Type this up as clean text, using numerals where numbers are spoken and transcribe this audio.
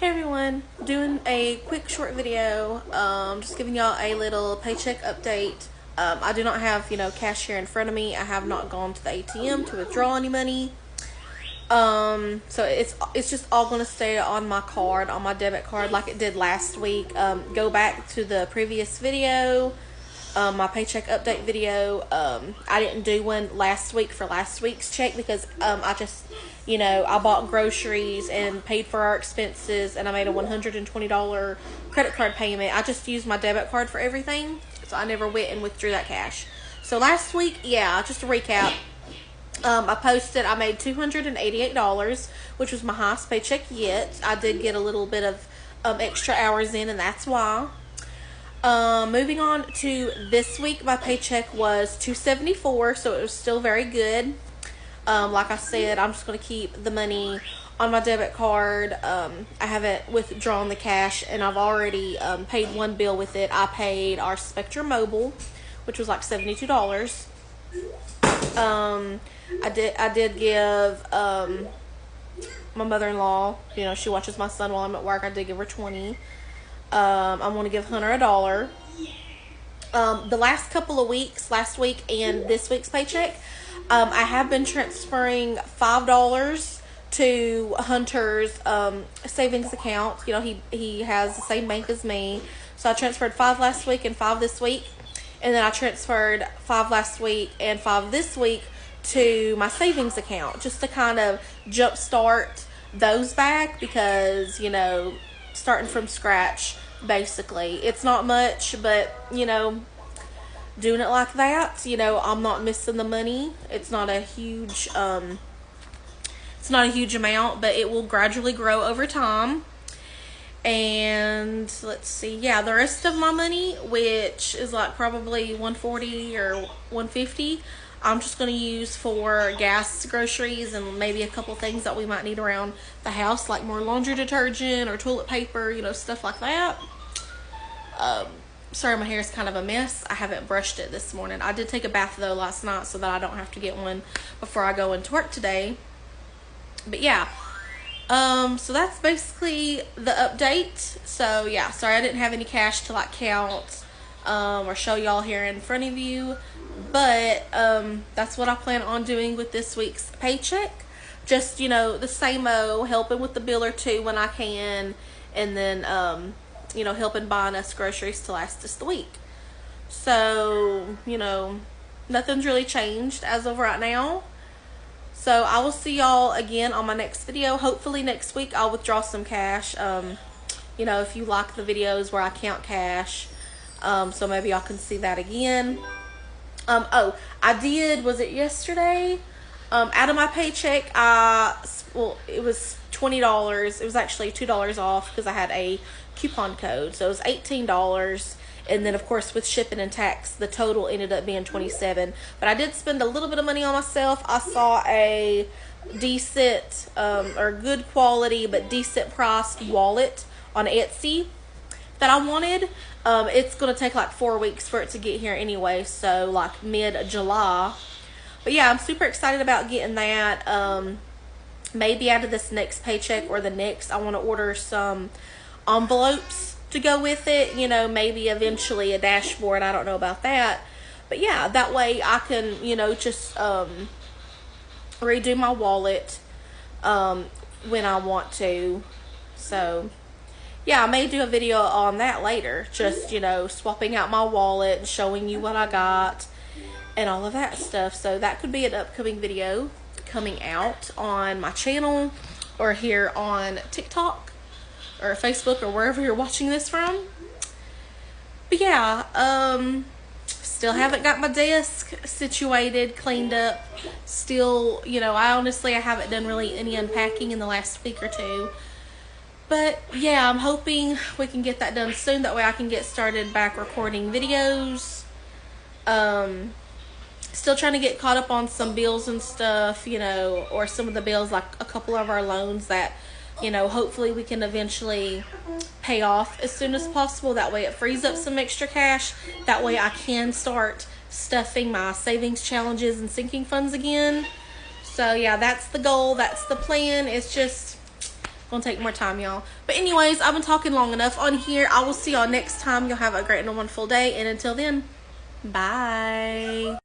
Hey everyone, doing a quick short video, just giving y'all a little paycheck update. I do not have, cash here in front of me. I have not gone to the ATM to withdraw any money. So it's just all going to stay on my card, on my debit card like it did last week. Go back to the previous video, my paycheck update video. I didn't do one last week for last week's check because I just, I bought groceries and paid for our expenses, and I made a $120 credit card payment. I just used my debit card for everything, so I never went and withdrew that cash. So last week, just to recap, I made $288, which was my highest paycheck yet. I did get a little bit of extra hours in, and that's why. Moving on to this week, my paycheck was $274, so it was still very good. Like I said, I'm just going to keep the money on my debit card. I haven't withdrawn the cash, and I've already paid one bill with it. I paid our Spectrum Mobile, which was like $72. I did give my mother-in-law, she watches my son while I'm at work. I did give her $20. I'm going to give Hunter $1. The last couple of weeks, last week and this week's paycheck, I have been transferring $5 to Hunter's savings account. He has the same bank as me. So I transferred $5 last week and $5 this week. And then I transferred $5 last week and $5 this week to my savings account, just to kind of jumpstart those back because, starting from scratch, basically. It's not much, but, doing it like that, I'm not missing the money. It's not a huge amount, but it will gradually grow over time. And let's see, the rest of my money, which is like probably $140 or $150, I'm just going to use for gas, groceries, and maybe a couple things that we might need around the house, like more laundry detergent or toilet paper, stuff like that. Sorry, my hair is kind of a mess. I haven't brushed it this morning. I did take a bath, though, last night so that I don't have to get one before I go into work today. But, so that's basically the update. So, sorry I didn't have any cash to, count or show y'all here in front of you. But that's what I plan on doing with this week's paycheck. Just, the same-o, helping with the bill or two when I can, and then, helping buying us groceries to last us the week. So, nothing's really changed as of right now. So I will see y'all again on my next video. Hopefully next week I'll withdraw some cash. If you like the videos where I count cash, so maybe y'all can see that again. I did, was it yesterday? Out of my paycheck, it was $20. It was actually $2 off because I had a coupon code. So it was $18. And then, of course, with shipping and tax, the total ended up being $27. But I did spend a little bit of money on myself. I saw a decent, or good quality, but decent priced wallet on Etsy that I wanted. It's going to take like 4 weeks for it to get here anyway. So like mid-July. But I'm super excited about getting that. Maybe out of this next paycheck or the next, I want to order some envelopes to go with it. Maybe eventually a dashboard. I don't know about that. But that way I can, just redo my wallet when I want to. So, I may do a video on that later. Just, swapping out my wallet and showing you what I got and all of that stuff. So that could be an upcoming video coming out on my channel or here on TikTok or Facebook or wherever you're watching this from. But still haven't got my desk situated, cleaned up. Still, I haven't done really any unpacking in the last week or two. But I'm hoping we can get that done soon. That way I can get started back recording videos. Still trying to get caught up on some bills and stuff, or some of the bills, like a couple of our loans that, hopefully we can eventually pay off as soon as possible. That way it frees up some extra cash. That way I can start stuffing my savings challenges and sinking funds again. So that's the goal. That's the plan. It's just Gonna take more time, y'all. But anyways, I've been talking long enough on here. I will see y'all next time. Y'all have a great and wonderful day. And until then, bye.